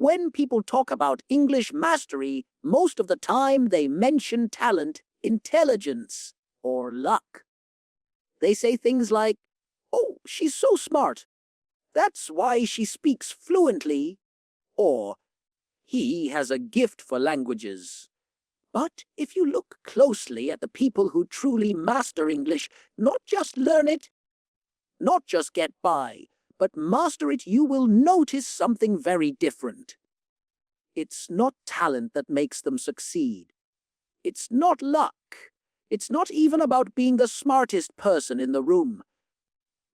When people talk about English mastery, most of the time they mention talent, intelligence, or luck. They say things like, "Oh, she's so smart. That's why she speaks fluently," or "He has a gift for languages." But if you look closely at the people who truly master English, not just learn it, not just get by, but master it, you will notice something very different. It's not talent that makes them succeed. It's not luck. It's not even about being the smartest person in the room.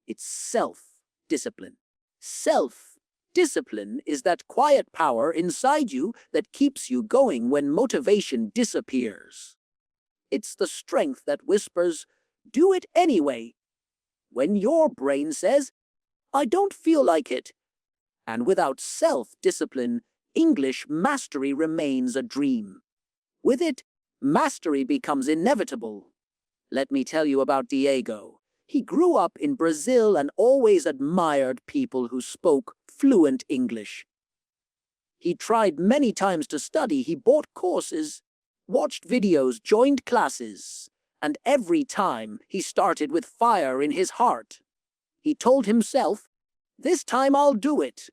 It's self-discipline. Self-discipline is that quiet power inside you that keeps you going when motivation disappears. It's the strength that whispers, "Do it anyway," when your brain says, "I don't feel like it." And without self-discipline, English mastery remains a dream. With it, mastery becomes inevitable. Let me tell you about Diego. He grew up in Brazil and always admired people who spoke fluent English. He tried many times to study, he bought courses, watched videos, joined classes, and every time he started with fire in his heart. He told himself, "This time I'll do it."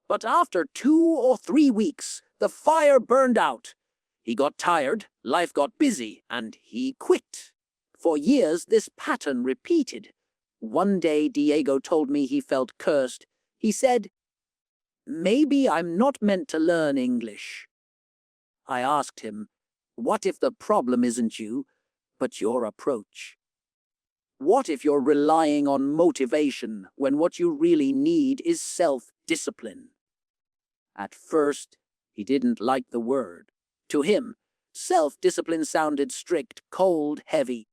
But after 2 or 3 weeks, the fire burned out. He got tired, life got busy, and he quit. For years, this pattern repeated. One day, Diego told me he felt cursed. He said, "Maybe I'm not meant to learn English." I asked him, "What if the problem isn't you, but your approach? What if you're relying on motivation when what you really need is self-discipline?" At first, he didn't like the word. To him, self-discipline sounded strict, cold, heavy.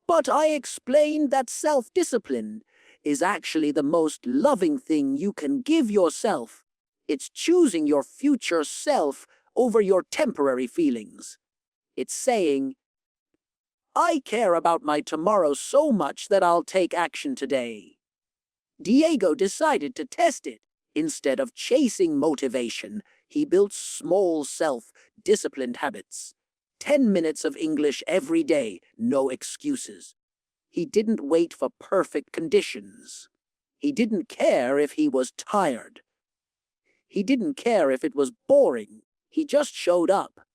But I explained that self-discipline is actually the most loving thing you can give yourself. It's choosing your future self over your temporary feelings. It's saying, "I care about my tomorrow so much that I'll take action today." Diego decided to test it. Instead of chasing motivation, he built small self-disciplined habits. 10 minutes of English every day, no excuses. He didn't wait for perfect conditions. He didn't care if he was tired. He didn't care if it was boring. He just showed up.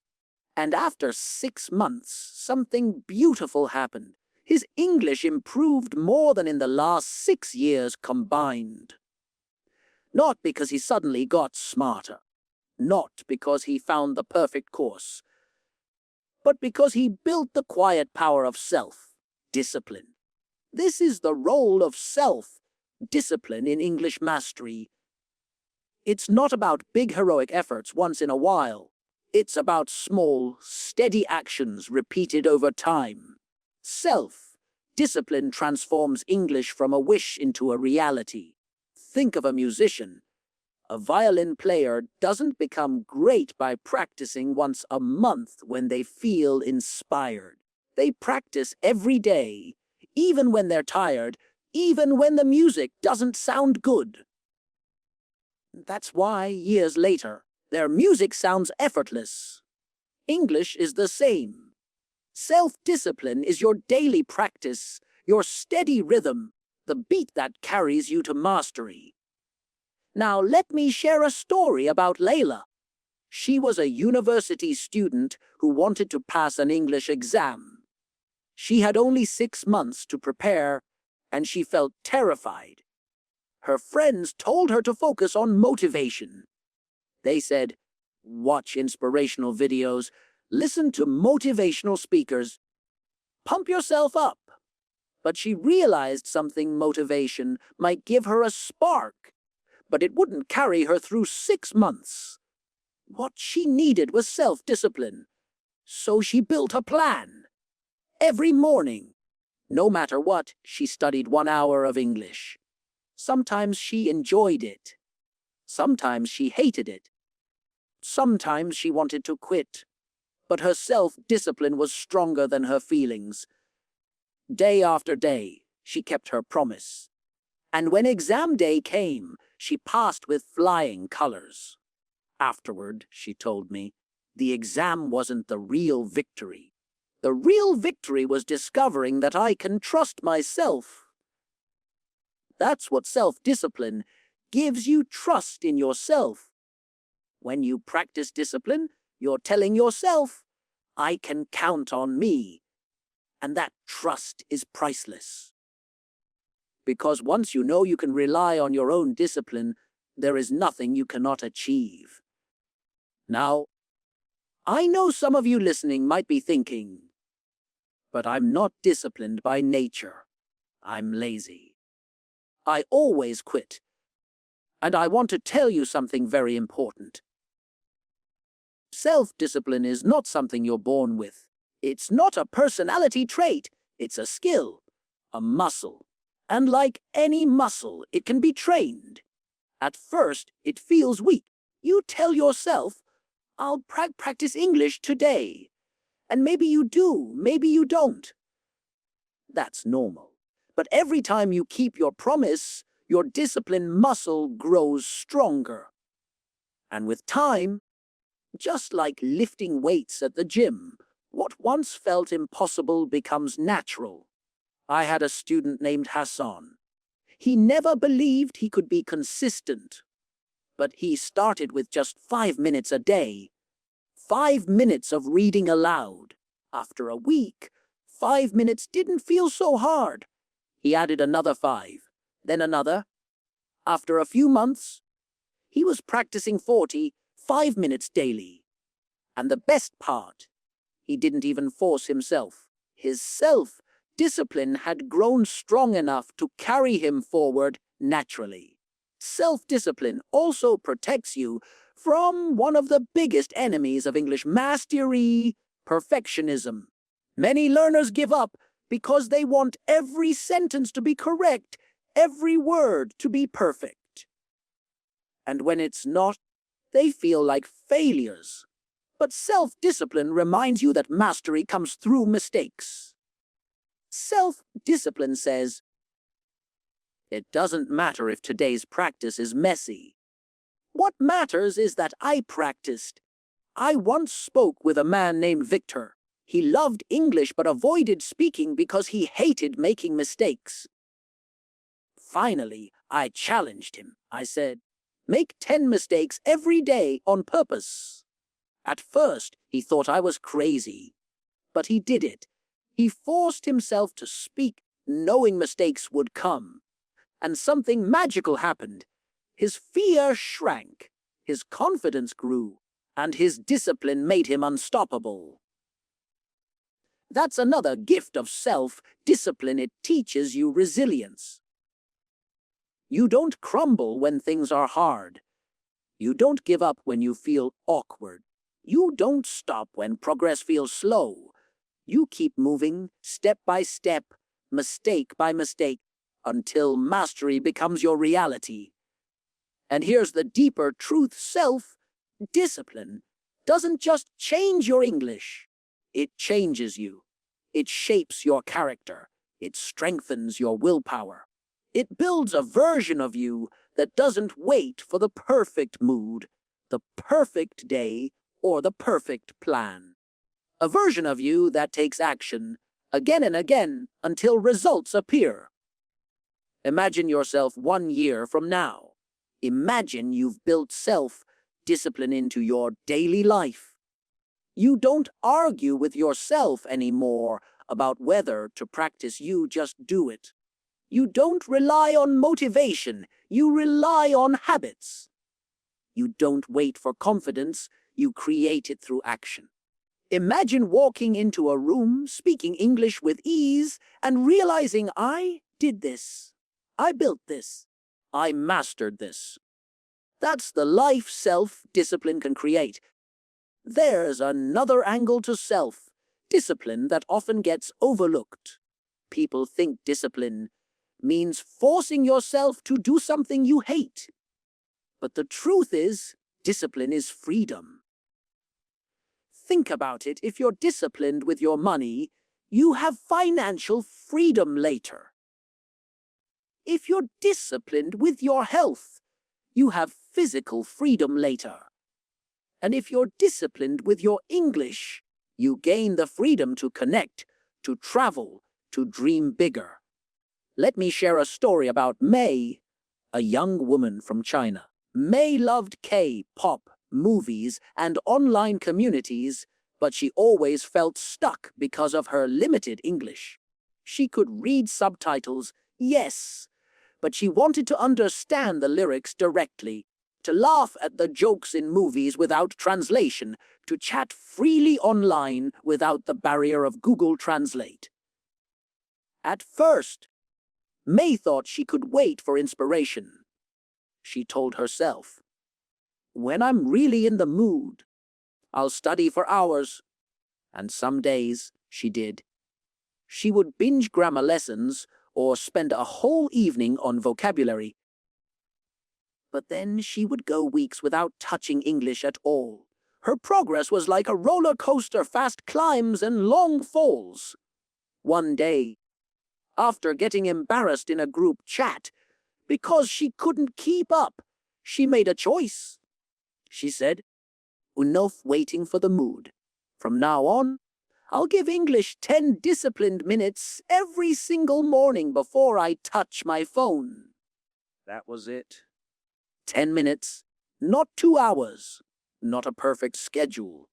And after 6 months, something beautiful happened. His English improved more than in the last 6 years combined. Not because he suddenly got smarter. Not because he found the perfect course. But because he built the quiet power of self-discipline. This is the role of self-discipline in English mastery. It's not about big heroic efforts once in a while. It's about small, steady actions repeated over time. Self-discipline transforms English from a wish into a reality. Think of a musician. A violin player doesn't become great by practicing once a month when they feel inspired. They practice every day, even when they're tired, even when the music doesn't sound good. That's why, years later, their music sounds effortless. English is the same. Self-discipline is your daily practice, your steady rhythm, the beat that carries you to mastery. Now let me share a story about Layla. She was a university student who wanted to pass an English exam. She had only 6 months to prepare, and she felt terrified. Her friends told her to focus on motivation. They said, "Watch inspirational videos, listen to motivational speakers, pump yourself up." But she realized something: motivation might give her a spark, but it wouldn't carry her through 6 months. What she needed was self-discipline. So she built a plan. Every morning, no matter what, she studied 1 hour of English. Sometimes she enjoyed it. Sometimes she hated it. Sometimes she wanted to quit. But her self-discipline was stronger than her feelings. Day after day, she kept her promise. And when exam day came, she passed with flying colors. Afterward, she told me, the exam wasn't the real victory. The real victory was discovering that I can trust myself. That's what self-discipline gives you, trust in yourself. When you practice discipline, you're telling yourself, I can count on me. And that trust is priceless. Because once you know you can rely on your own discipline, there is nothing you cannot achieve. Now, I know some of you listening might be thinking, but I'm not disciplined by nature. I'm lazy. I always quit. And I want to tell you something very important. Self-discipline is not something you're born with. It's not a personality trait. It's a skill, a muscle. And like any muscle, it can be trained. At first, it feels weak. You tell yourself, I'll practice English today. And maybe you do, maybe you don't. That's normal. But every time you keep your promise, your discipline muscle grows stronger. And with time, just like lifting weights at the gym, what once felt impossible becomes natural. I had a student named Hassan. He never believed he could be consistent. But he started with just 5 minutes a day. 5 minutes of reading aloud. After a week, 5 minutes didn't feel so hard. He added another 5, then another. After a few months, he was practicing 45 minutes daily. And the best part, he didn't even force himself. His self-discipline had grown strong enough to carry him forward naturally. Self-discipline also protects you from one of the biggest enemies of English mastery, perfectionism. Many learners give up because they want every sentence to be correct, every word to be perfect. And when it's not, they feel like failures. But self-discipline reminds you that mastery comes through mistakes. Self-discipline says, it doesn't matter if today's practice is messy. What matters is that I practiced. I once spoke with a man named Victor. He loved English but avoided speaking because he hated making mistakes. Finally, I challenged him. I said, make 10 mistakes every day on purpose. At first, he thought I was crazy. But he did it. He forced himself to speak, knowing mistakes would come. And something magical happened. His fear shrank, his confidence grew, and his discipline made him unstoppable. That's another gift of self-discipline. It teaches you resilience. You don't crumble when things are hard. You don't give up when you feel awkward. You don't stop when progress feels slow. You keep moving, step by step, mistake by mistake, until mastery becomes your reality. And here's the deeper truth. Self-discipline doesn't just change your English. It changes you. It shapes your character. It strengthens your willpower. It builds a version of you that doesn't wait for the perfect mood, the perfect day, or the perfect plan. A version of you that takes action again and again until results appear. Imagine yourself 1 year from now. Imagine you've built self-discipline into your daily life. You don't argue with yourself anymore about whether to practice. You just do it. You don't rely on motivation. You rely on habits. You don't wait for confidence. You create it through action. Imagine walking into a room, speaking English with ease, and realizing, I did this. I built this. I mastered this. That's the life self-discipline can create. There's another angle to self-discipline that often gets overlooked. People think discipline means forcing yourself to do something you hate. But the truth is, discipline is freedom. Think about it. If you're disciplined with your money, you have financial freedom later. If you're disciplined with your health, you have physical freedom later. And if you're disciplined with your English, you gain the freedom to connect, to travel, to dream bigger. Let me share a story about May, a young woman from China. May loved K-pop, movies, and online communities, but she always felt stuck because of her limited English. She could read subtitles, yes, but she wanted to understand the lyrics directly, to laugh at the jokes in movies without translation, to chat freely online without the barrier of Google Translate. At first, May thought she could wait for inspiration. She told herself, "When I'm really in the mood, I'll study for hours." And some days she did. She would binge grammar lessons or spend a whole evening on vocabulary. But then she would go weeks without touching English at all. Her progress was like a roller coaster, fast climbs and long falls. One day, after getting embarrassed in a group chat because she couldn't keep up, she made a choice. She said, "Enough waiting for the mood. From now on, I'll give English 10 disciplined minutes every single morning before I touch my phone." That was it. 10 minutes, not 2 hours, not a perfect schedule.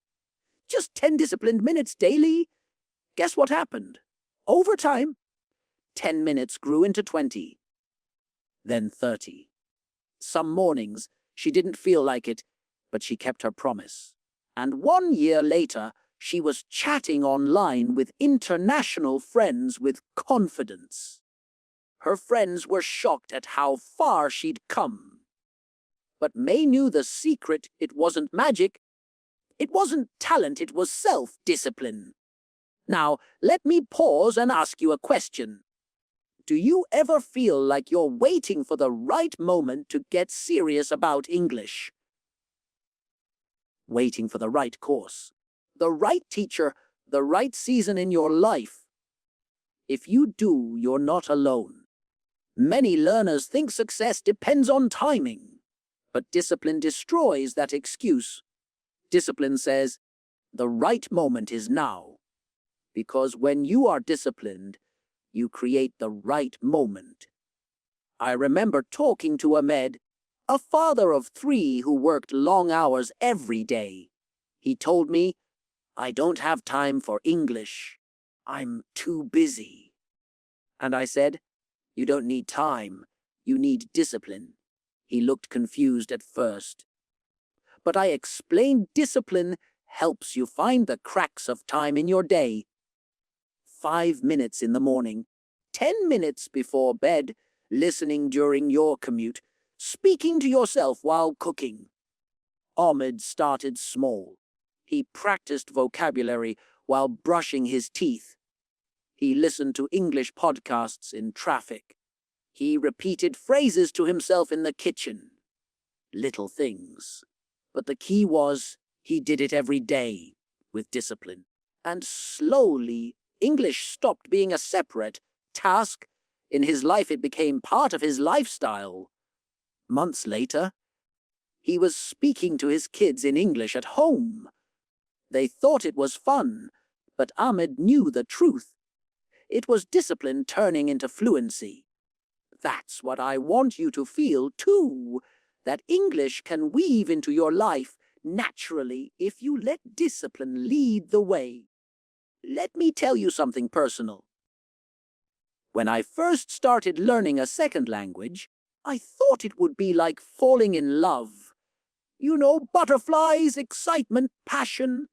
Just 10 disciplined minutes daily. Guess what happened? Over time, 10 minutes grew into 20, then 30. Some mornings, she didn't feel like it, but she kept her promise. And 1 year later, she was chatting online with international friends with confidence. Her friends were shocked at how far she'd come. But May knew the secret. It wasn't magic. It wasn't talent. It was self-discipline. Now, let me pause and ask you a question. Do you ever feel like you're waiting for the right moment to get serious about English? Waiting for the right course, the right teacher, the right season in your life? If you do, you're not alone. Many learners think success depends on timing. But discipline destroys that excuse. Discipline says, the right moment is now. Because when you are disciplined, you create the right moment. I remember talking to Ahmed, a father of 3 who worked long hours every day. He told me, "I don't have time for English. I'm too busy." And I said, "You don't need time. You need discipline." He looked confused at first. But I explained discipline helps you find the cracks of time in your day. 5 minutes in the morning, 10 minutes before bed, listening during your commute, speaking to yourself while cooking. Ahmed started small. He practiced vocabulary while brushing his teeth. He listened to English podcasts in traffic. He repeated phrases to himself in the kitchen. Little things. But the key was, he did it every day, with discipline. And slowly, English stopped being a separate task. In his life, it became part of his lifestyle. Months later, he was speaking to his kids in English at home. They thought it was fun, but Ahmed knew the truth. It was discipline turning into fluency. That's what I want you to feel, too, that English can weave into your life naturally if you let discipline lead the way. Let me tell you something personal. When I first started learning a second language, I thought it would be like falling in love. You know, butterflies, excitement, passion.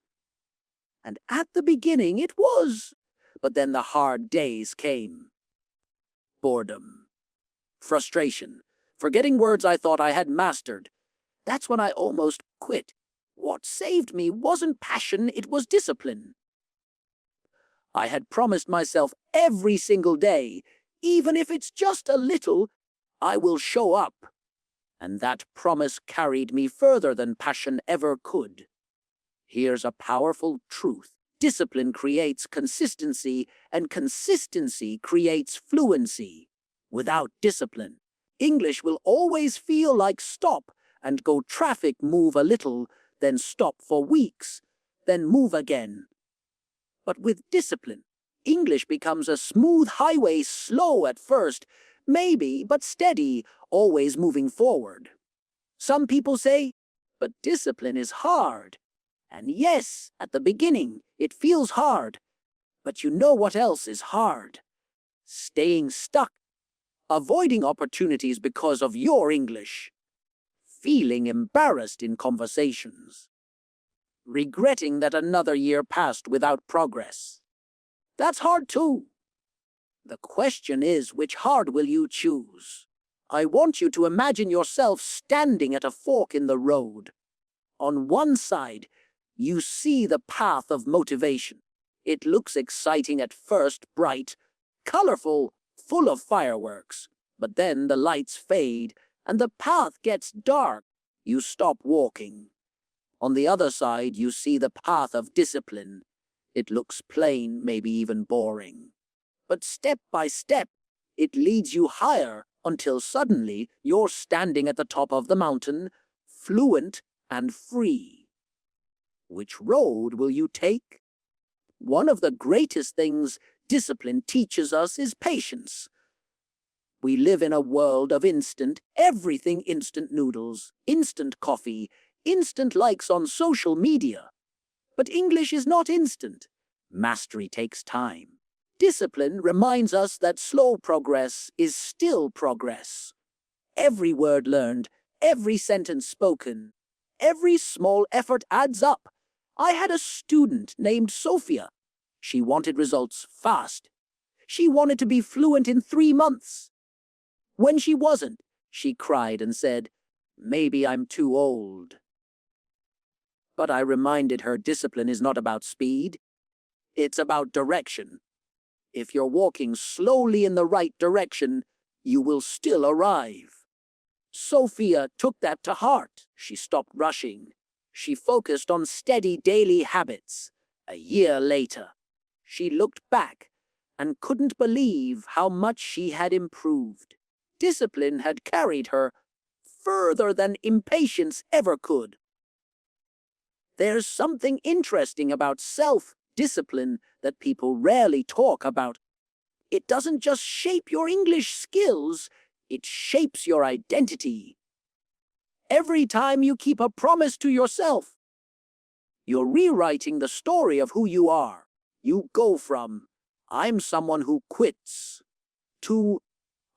And at the beginning it was, but then the hard days came. Boredom. Frustration. Forgetting words I thought I had mastered. That's when I almost quit. What saved me wasn't passion, it was discipline. I had promised myself every single day, even if it's just a little, I will show up. And that promise carried me further than passion ever could. Here's a powerful truth. Discipline creates consistency, and consistency creates fluency. Without discipline, English will always feel like stop and go traffic move a little, then stop for weeks, then move again. But with discipline, English becomes a smooth highway, slow at first, maybe, but steady, always moving forward. Some people say, but discipline is hard. And yes, at the beginning, it feels hard. But you know what else is hard? Staying stuck, avoiding opportunities because of your English, feeling embarrassed in conversations, regretting that another year passed without progress. That's hard too. The question is, which hard will you choose? I want you to imagine yourself standing at a fork in the road. On one side, you see the path of motivation. It looks exciting at first, bright, colorful, full of fireworks. But then the lights fade and the path gets dark. You stop walking. On the other side, you see the path of discipline. It looks plain, maybe even boring. But step by step, it leads you higher until suddenly you're standing at the top of the mountain, fluent and free. Which road will you take? One of the greatest things discipline teaches us is patience. We live in a world of everything instant noodles, instant coffee, instant likes on social media. But English is not instant. Mastery takes time. Discipline reminds us that slow progress is still progress. Every word learned, every sentence spoken, every small effort adds up. I had a student named Sophia. She wanted results fast. She wanted to be fluent in 3 months. When she wasn't, she cried and said, "Maybe I'm too old." But I reminded her discipline is not about speed. It's about direction. If you're walking slowly in the right direction, you will still arrive. Sophia took that to heart. She stopped rushing. She focused on steady daily habits. A year later, she looked back and couldn't believe how much she had improved. Discipline had carried her further than impatience ever could. There's something interesting about self-discipline that people rarely talk about. It doesn't just shape your English skills, it shapes your identity. Every time you keep a promise to yourself, you're rewriting the story of who you are. You go from, "I'm someone who quits," to,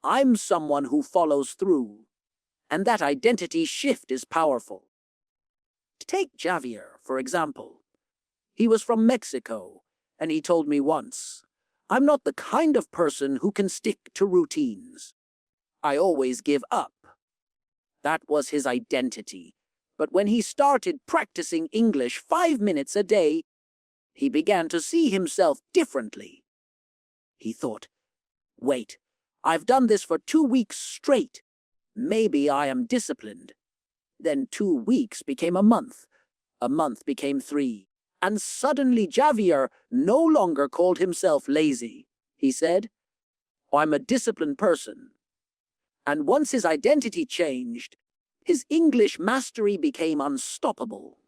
"I'm someone who follows through." And that identity shift is powerful. Take Javier, for example. He was from Mexico, and he told me once, "I'm not the kind of person who can stick to routines. I always give up." That was his identity. But when he started practicing English 5 minutes a day, he began to see himself differently. He thought, "Wait, I've done this for 2 weeks straight. Maybe I am disciplined." Then 2 weeks became a month became 3. And suddenly Javier no longer called himself lazy. He said, "I'm a disciplined person." And once his identity changed, his English mastery became unstoppable.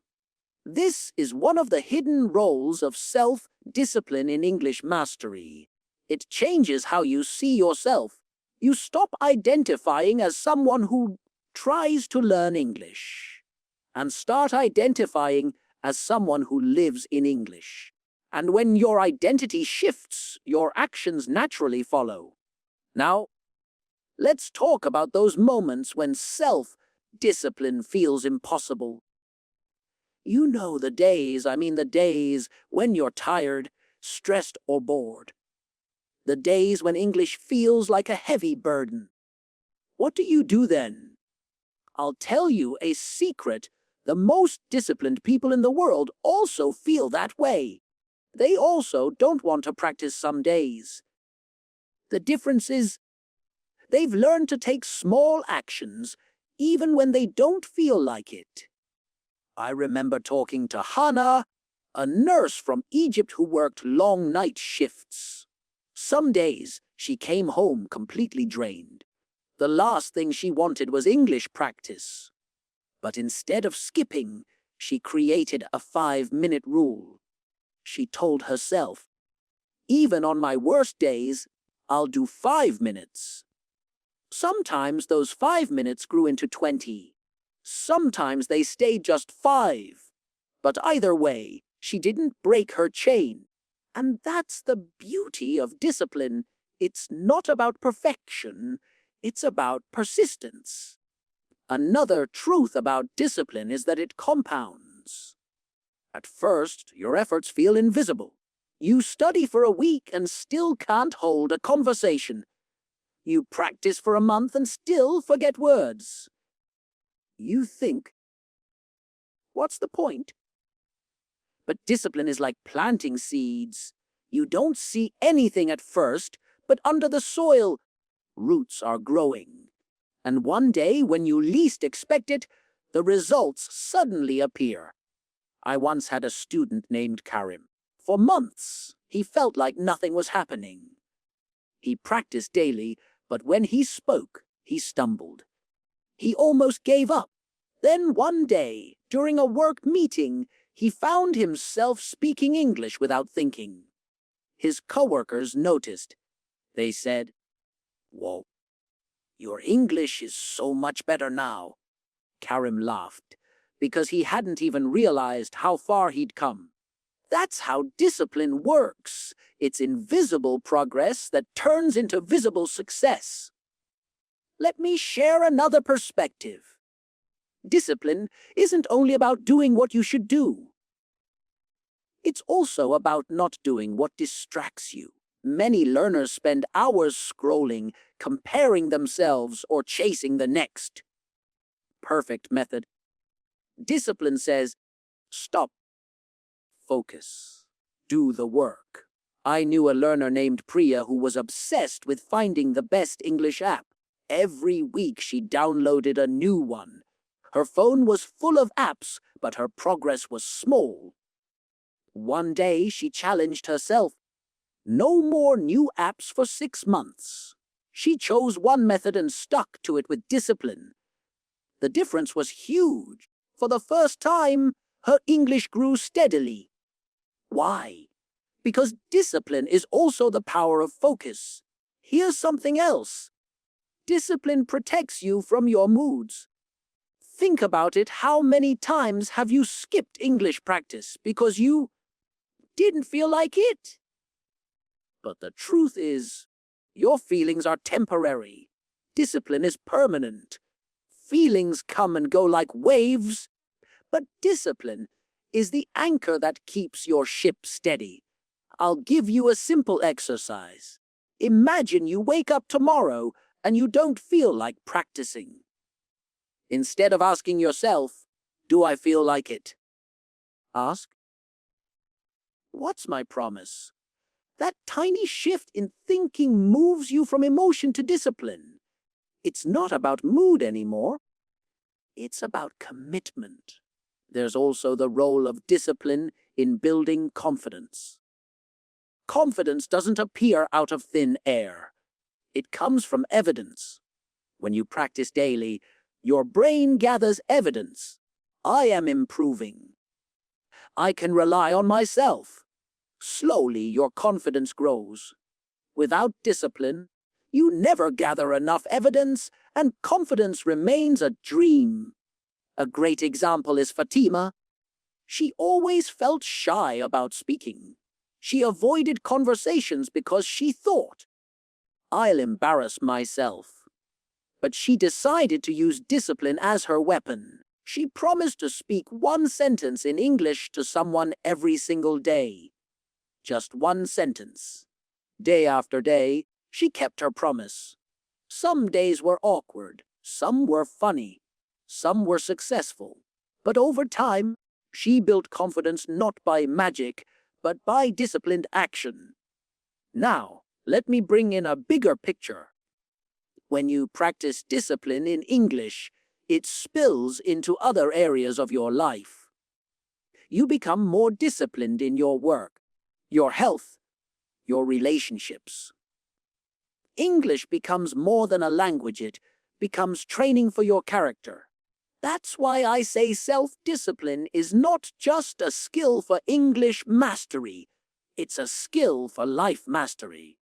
This is one of the hidden roles of self-discipline in English mastery. It changes how you see yourself. You stop identifying as someone who tries to learn English and start identifying as someone who lives in English. And when your identity shifts, your actions naturally follow. Now, let's talk about those moments when self-discipline feels impossible. You know the days when you're tired, stressed, or bored. The days when English feels like a heavy burden. What do you do then? I'll tell you a secret. The most disciplined people in the world also feel that way. They also don't want to practice some days. The difference is, they've learned to take small actions even when they don't feel like it. I remember talking to Hannah, a nurse from Egypt who worked long night shifts. Some days, she came home completely drained. The last thing she wanted was English practice. But instead of skipping, She created a 5-minute rule. She told herself, even on my worst days, I'll do 5 minutes. Sometimes those 5 minutes grew into 20. Sometimes they stayed just 5. But either way, she didn't break her chain. And that's the beauty of discipline. It's not about perfection, it's about persistence. Another truth about discipline is that it compounds. At first, your efforts feel invisible. You study for a week and still can't hold a conversation. You practice for a month and still forget words. You think, what's the point? But discipline is like planting seeds. You don't see anything at first, but under the soil, roots are growing. And one day, when you least expect it, the results suddenly appear. I once had a student named Karim. For months, he felt like nothing was happening. He practiced daily, but when he spoke, he stumbled. He almost gave up. Then one day, during a work meeting, he found himself speaking English without thinking. His coworkers noticed. They said, "Whoa, your English is so much better now." Karim laughed, because he hadn't even realized how far he'd come. That's how discipline works. It's invisible progress that turns into visible success. Let me share another perspective. Discipline isn't only about doing what you should do. It's also about not doing what distracts you. Many learners spend hours scrolling, comparing themselves, or chasing the next perfect method. Discipline says, stop, focus, do the work. I knew a learner named Priya who was obsessed with finding the best English app. Every week she downloaded a new one. Her phone was full of apps, but her progress was small. One day she challenged herself. No more new apps for 6 months. She chose one method and stuck to it with discipline. The difference was huge. For the first time, her English grew steadily. Why? Because discipline is also the power of focus. Here's something else. Discipline protects you from your moods. Think about it. How many times have you skipped English practice because you didn't feel like it? But the truth is, your feelings are temporary. Discipline is permanent. Feelings come and go like waves, but discipline is the anchor that keeps your ship steady. I'll give you a simple exercise. Imagine you wake up tomorrow and you don't feel like practicing. Instead of asking yourself, do I feel like it? Ask, what's my promise? That tiny shift in thinking moves you from emotion to discipline. It's not about mood anymore. It's about commitment. There's also the role of discipline in building confidence. Confidence doesn't appear out of thin air. It comes from evidence. When you practice daily, your brain gathers evidence. I am improving. I can rely on myself. Slowly, your confidence grows. Without discipline, you never gather enough evidence, and confidence remains a dream. A great example is Fatima. She always felt shy about speaking. She avoided conversations because she thought, I'll embarrass myself. But she decided to use discipline as her weapon. She promised to speak one sentence in English to someone every single day. Just one sentence. Day after day, she kept her promise. Some days were awkward, some were funny, some were successful. But over time, she built confidence not by magic, but by disciplined action. Now, let me bring in a bigger picture. When you practice discipline in English, it spills into other areas of your life. You become more disciplined in your work, your health, your relationships. English becomes more than a language. It becomes training for your character. That's why I say self-discipline is not just a skill for English mastery, it's a skill for life mastery.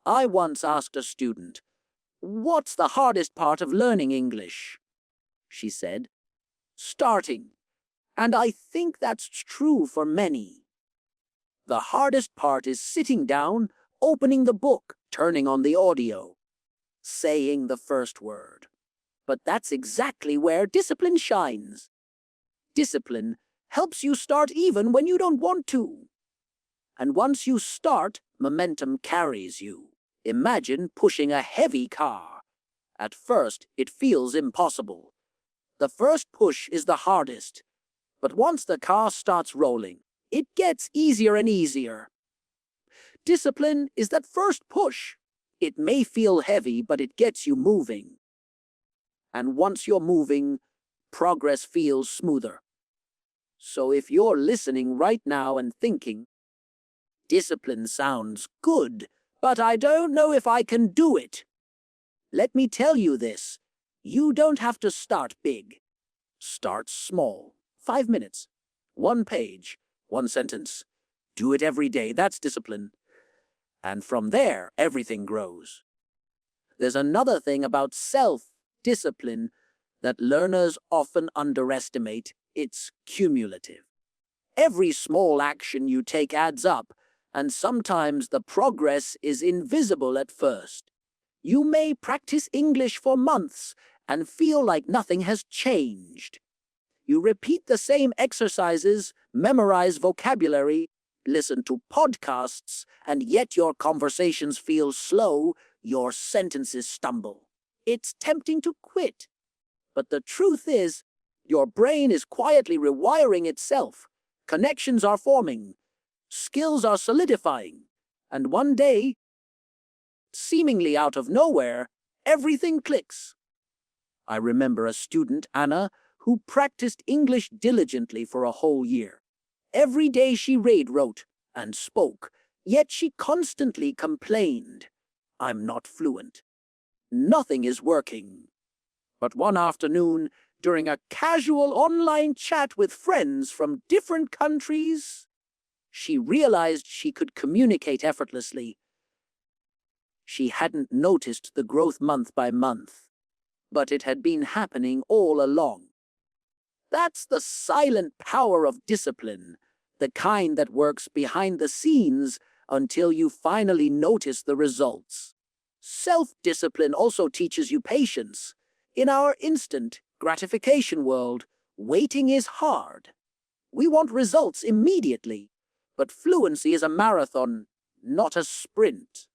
I once asked a student, "What's the hardest part of learning English?" She said, "Starting." And I think that's true for many. The hardest part is sitting down, opening the book, turning on the audio, saying the first word. But that's exactly where discipline shines. Discipline helps you start even when you don't want to. And once you start, momentum carries you. Imagine pushing a heavy car. At first, it feels impossible. The first push is the hardest. But once the car starts rolling, it gets easier and easier. Discipline is that first push. It may feel heavy, but it gets you moving. And once you're moving, progress feels smoother. So if you're listening right now and thinking, "Discipline sounds good, but I don't know if I can do it," let me tell you this. You don't have to start big. Start small. 5 minutes. 1 page. 1 sentence. Do it every day. That's discipline. And from there, everything grows. There's another thing about self-discipline that learners often underestimate. It's cumulative. Every small action you take adds up, and sometimes the progress is invisible at first. You may practice English for months and feel like nothing has changed. You repeat the same exercises, memorize vocabulary, listen to podcasts, and yet your conversations feel slow, your sentences stumble. It's tempting to quit. But the truth is, your brain is quietly rewiring itself. Connections are forming, skills are solidifying, and one day, seemingly out of nowhere, everything clicks. I remember a student, Anna, who practiced English diligently for a whole year. Every day she read, wrote, and spoke, yet she constantly complained, "I'm not fluent. Nothing is working." But one afternoon, during a casual online chat with friends from different countries, she realized she could communicate effortlessly. She hadn't noticed the growth month by month, but it had been happening all along. That's the silent power of discipline, the kind that works behind the scenes until you finally notice the results. Self-discipline also teaches you patience. In our instant gratification world, waiting is hard. We want results immediately, but fluency is a marathon, not a sprint.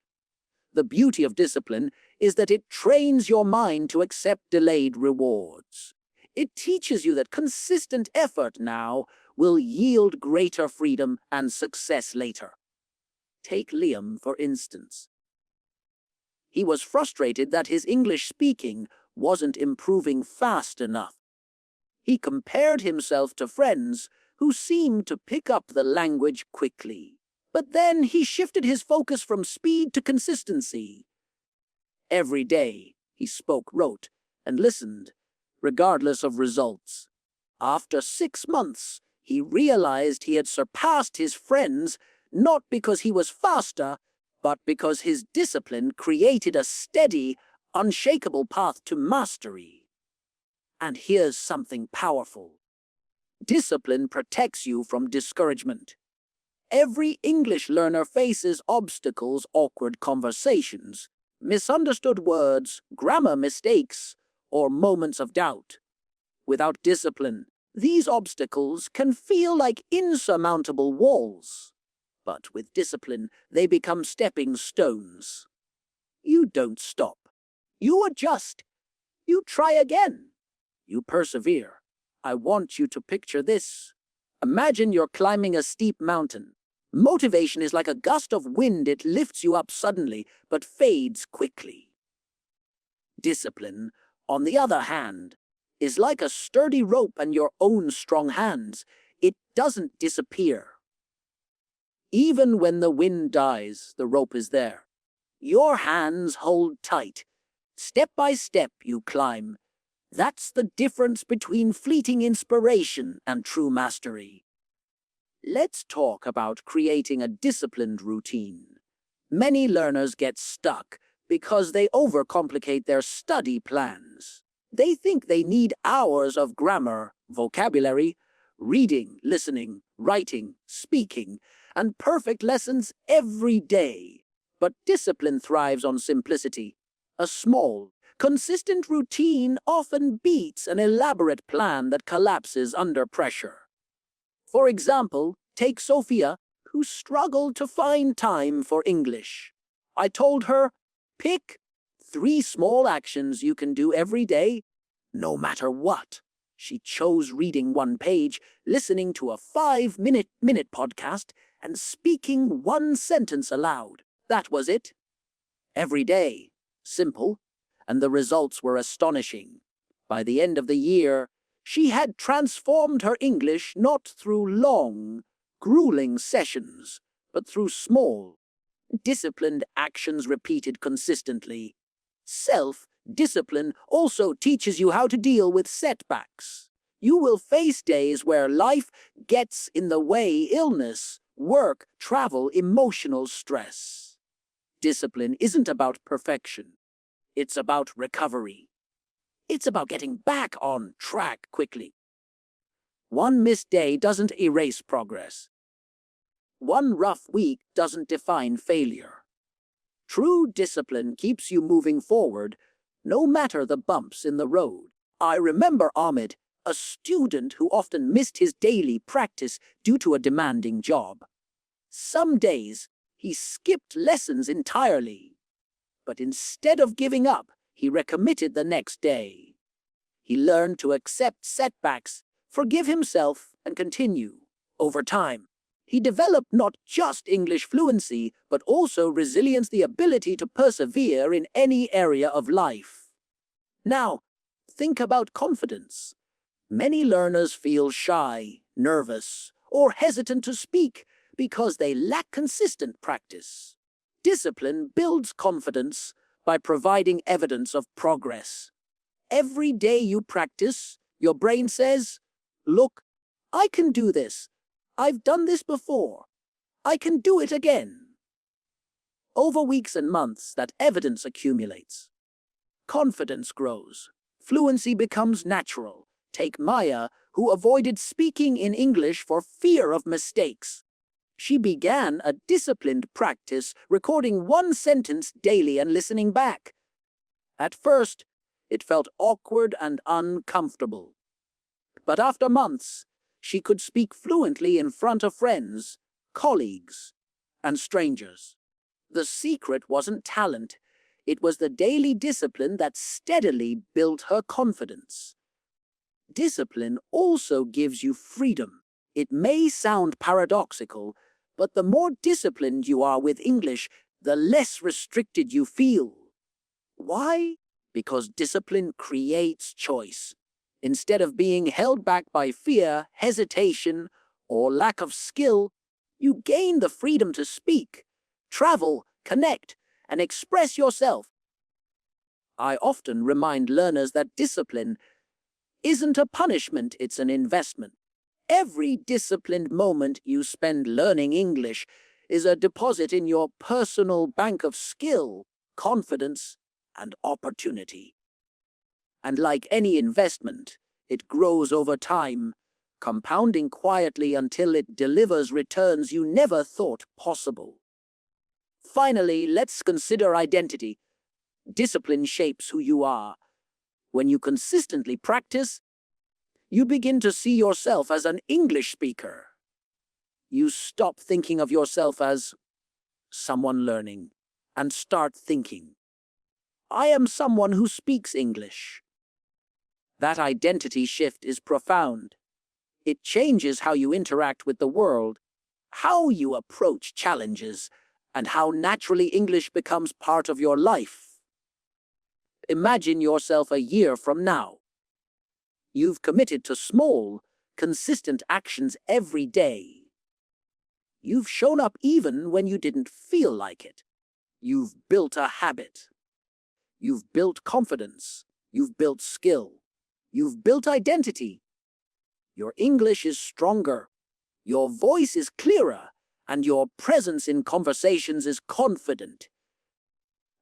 The beauty of discipline is that it trains your mind to accept delayed rewards. It teaches you that consistent effort now will yield greater freedom and success later. Take Liam, for instance. He was frustrated that his English speaking wasn't improving fast enough. He compared himself to friends who seemed to pick up the language quickly. But then he shifted his focus from speed to consistency. Every day, he spoke, wrote, and listened, regardless of results. After 6 months, he realized he had surpassed his friends not because he was faster, but because his discipline created a steady, unshakable path to mastery. And here's something powerful. Discipline protects you from discouragement. Every English learner faces obstacles, awkward conversations, misunderstood words, grammar mistakes, or moments of doubt. Without discipline, these obstacles can feel like insurmountable walls. But with discipline, they become stepping stones. You don't stop. You adjust. You try again. You persevere. I want you to picture this. Imagine you're climbing a steep mountain. Motivation is like a gust of wind. It lifts you up suddenly, but fades quickly. Discipline, on the other hand, is like a sturdy rope and your own strong hands. It doesn't disappear. Even when the wind dies, the rope is there. Your hands hold tight. Step by step you climb, That's the difference between fleeting inspiration and true mastery. Let's talk about creating a disciplined routine. Many learners get stuck because they overcomplicate their study plans. They think they need hours of grammar, vocabulary, reading, listening, writing, speaking, and perfect lessons every day. But discipline thrives on simplicity. A small, consistent routine often beats an elaborate plan that collapses under pressure. For example, take Sophia, who struggled to find time for English. I told her, pick 3 small actions you can do every day, no matter what. She chose reading 1 page, listening to a 5-minute podcast, and speaking 1 sentence aloud. That was it. Every day. Simple. And the results were astonishing. By the end of the year, she had transformed her English not through long, grueling sessions, but through small, disciplined actions repeated consistently. Self-discipline also teaches you how to deal with setbacks. You will face days where life gets in the way: illness, work, travel, emotional stress. Discipline isn't about perfection. It's about recovery. It's about getting back on track quickly. 1 missed day doesn't erase progress. 1 rough week doesn't define failure. True discipline keeps you moving forward, no matter the bumps in the road. I remember Ahmed, a student who often missed his daily practice due to a demanding job. Some days, he skipped lessons entirely. But instead of giving up, he recommitted the next day. He learned to accept setbacks, forgive himself, and continue. Over time, he developed not just English fluency, but also resilience, the ability to persevere in any area of life. Now, think about confidence. Many learners feel shy, nervous, or hesitant to speak because they lack consistent practice. Discipline builds confidence by providing evidence of progress. Every day you practice, your brain says, "Look, I can do this. I've done this before. I can do it again." Over weeks and months, that evidence accumulates. Confidence grows. Fluency becomes natural. Take Maya, who avoided speaking in English for fear of mistakes. She began a disciplined practice, recording 1 sentence daily and listening back. At first, it felt awkward and uncomfortable. But after months, she could speak fluently in front of friends, colleagues, and strangers. The secret wasn't talent. It was the daily discipline that steadily built her confidence. Discipline also gives you freedom. It may sound paradoxical, but the more disciplined you are with English, the less restricted you feel. Why? Because discipline creates choice. Instead of being held back by fear, hesitation, or lack of skill, you gain the freedom to speak, travel, connect, and express yourself. I often remind learners that discipline isn't a punishment, it's an investment. Every disciplined moment you spend learning English is a deposit in your personal bank of skill, confidence, and opportunity. And like any investment, it grows over time, compounding quietly until it delivers returns you never thought possible. Finally, let's consider identity. Discipline shapes who you are. When you consistently practice, you begin to see yourself as an English speaker. You stop thinking of yourself as someone learning and start thinking, "I am someone who speaks English." That identity shift is profound. It changes how you interact with the world, how you approach challenges, and how naturally English becomes part of your life. Imagine yourself a year from now. You've committed to small, consistent actions every day. You've shown up even when you didn't feel like it. You've built a habit. You've built confidence. You've built skill. You've built identity. Your English is stronger. Your voice is clearer, and your presence in conversations is confident.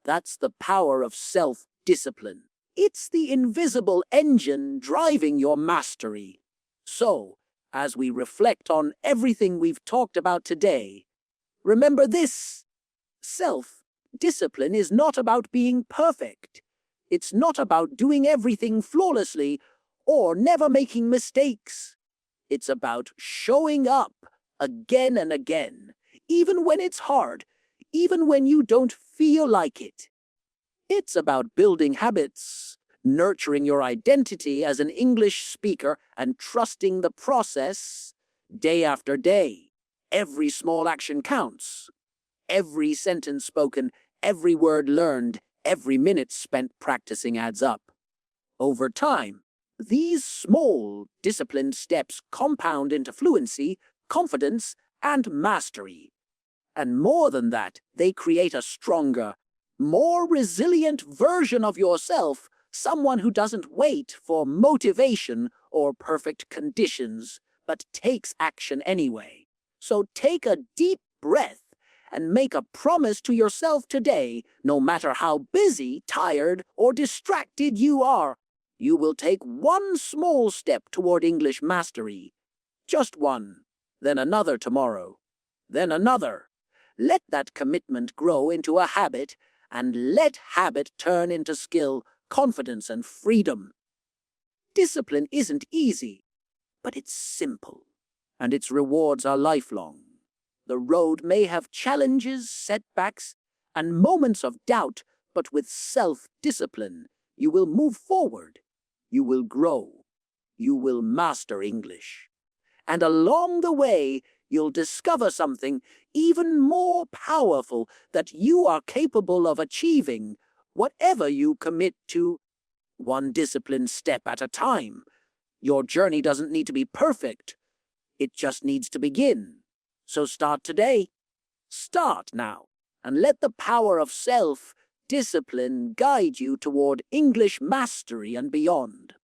That's the power of self-discipline. It's the invisible engine driving your mastery. So, as we reflect on everything we've talked about today, remember this: self-discipline is not about being perfect. It's not about doing everything flawlessly or never making mistakes. It's about showing up again and again, even when it's hard, even when you don't feel like it. It's about building habits, nurturing your identity as an English speaker, and trusting the process day after day. Every small action counts. Every sentence spoken, every word learned, every minute spent practicing adds up. Over time, these small, disciplined steps compound into fluency, confidence, and mastery. And more than that, they create a stronger, more resilient version of yourself, someone who doesn't wait for motivation or perfect conditions, but takes action anyway. So take a deep breath and make a promise to yourself today, no matter how busy, tired, or distracted you are. You will take one small step toward English mastery. Just one, then another tomorrow, then another. Let that commitment grow into a habit, and let habit turn into skill, confidence, and freedom. Discipline isn't easy, but it's simple, and its rewards are lifelong. The road may have challenges, setbacks, and moments of doubt, but with self-discipline, you will move forward. You will grow. You will master English. And along the way, you'll discover something even more powerful that you are capable of achieving, whatever you commit to, one disciplined step at a time. Your journey doesn't need to be perfect. It just needs to begin. So start today. Start now, and let the power of self-discipline guide you toward English mastery and beyond.